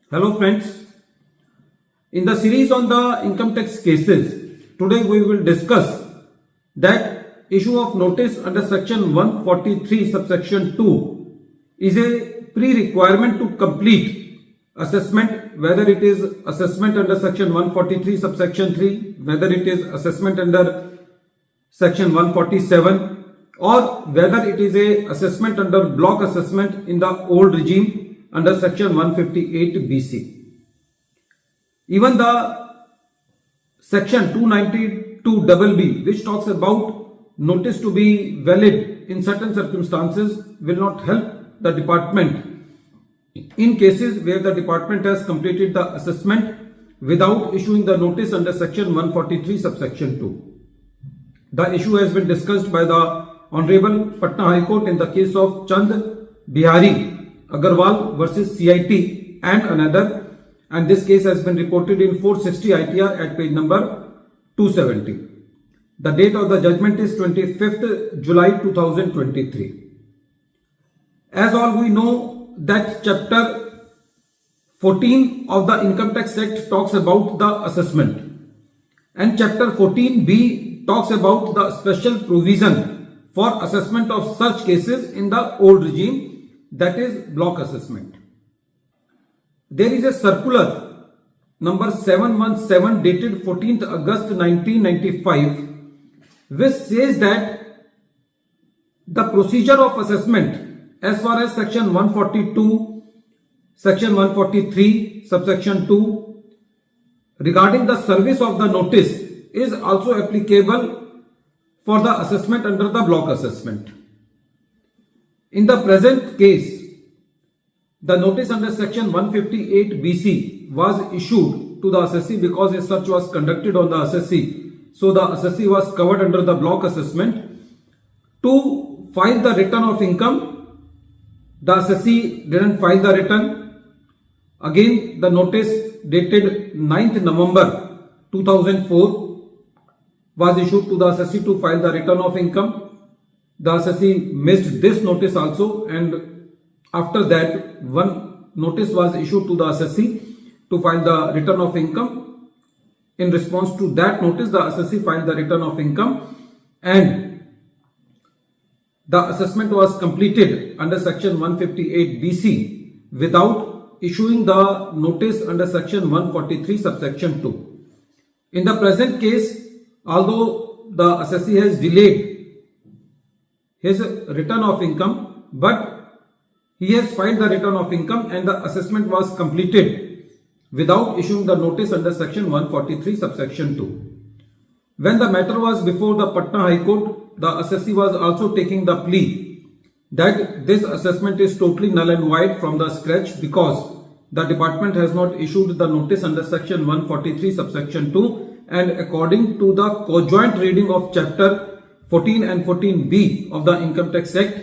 Hello friends, in the series on the income tax cases, today we will discuss that issue of notice under section 143 subsection 2 is a pre-requirement to complete assessment, whether it is assessment under section 143 subsection 3, whether it is assessment under section 147 or whether it is a assessment under block assessment in the old regime under section 158 BC. Even the section 292 BB, which talks about notice to be valid in certain circumstances, will not help the department in cases where the department has completed the assessment without issuing the notice under section 143 subsection 2. The issue has been discussed by the Honorable Patna High Court in the case of Chand Bihari Agarwal versus CIT and another, and this case has been reported in 460 ITR at page number 270. The date of the judgment is 25th July 2023. As all we know that chapter 14 of the Income Tax Act talks about the assessment, and chapter 14B talks about the special provision for assessment of such cases in the old regime, that is block assessment. There is a circular number 717 dated 14th August 1995 which says that the procedure of assessment as far as section 142, section 143, subsection 2 regarding the service of the notice is also applicable for the assessment under the block assessment. In the present case, the notice under section 158 BC was issued to the assessee because a search was conducted on the assessee. So the assessee was covered under the block assessment. To file the return of income, the assessee didn't file the return. Again, the notice dated 9th November 2004 was issued to the assessee to file the return of income. The assessee missed this notice also, and after that one notice was issued to the assessee to file the return of income. In response to that notice, the assessee filed the return of income and the assessment was completed under section 158 BC without issuing the notice under section 143 subsection 2. In the present case, although the assessee has delayed his return of income, but he has filed the return of income and the assessment was completed without issuing the notice under section 143 subsection 2. When the matter was before the Patna High Court, the assessee was also taking the plea that this assessment is totally null and void from the scratch because the department has not issued the notice under section 143 subsection 2, and according to the conjoint reading of chapter 14 and 14B of the Income Tax Act,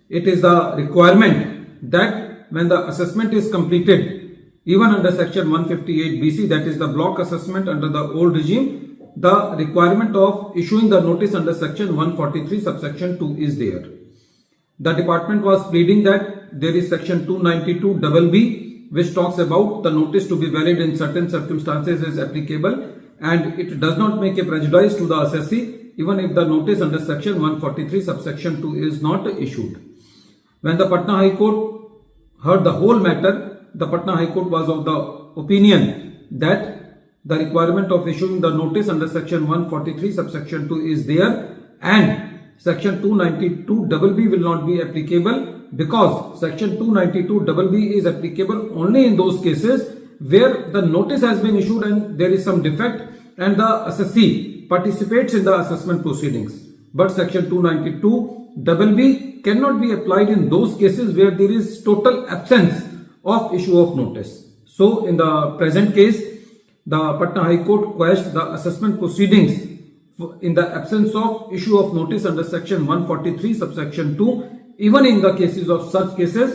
it is the requirement that when the assessment is completed, even under section 158 BC, that is the block assessment under the old regime, the requirement of issuing the notice under section 143 subsection 2 is there. The department was pleading that there is section 292 BB which talks about the notice to be valid in certain circumstances is applicable, and it does not make a prejudice to the assessee even if the notice under section 143 subsection 2 is not issued. When the Patna High Court heard the whole matter, the Patna High Court was of the opinion that the requirement of issuing the notice under section 143 subsection 2 is there, and section 292 BB will not be applicable because section 292 BB is applicable only in those cases where the notice has been issued and there is some defect and the assessee participates in the assessment proceedings. But section 292 BB cannot be applied in those cases where there is total absence of issue of notice. So in the present case, the Patna High Court quashed the assessment proceedings in the absence of issue of notice under section 143 subsection 2, even in the cases of such cases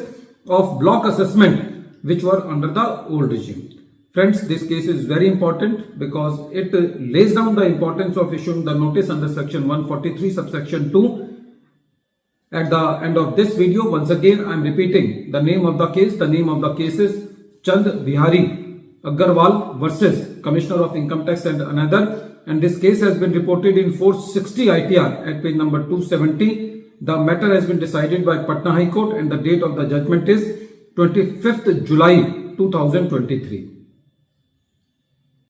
of block assessment which were under the old regime. Friends, this case is very important because it lays down the importance of issuing the notice under section 143 subsection 2. At the end of this video, once again I am repeating the name of the case. The name of the case is Chand Bihari Agarwal versus Commissioner of Income Tax and another, and this case has been reported in 460 ITR at page number 270. The matter has been decided by Patna High Court and the date of the judgment is 25th July 2023.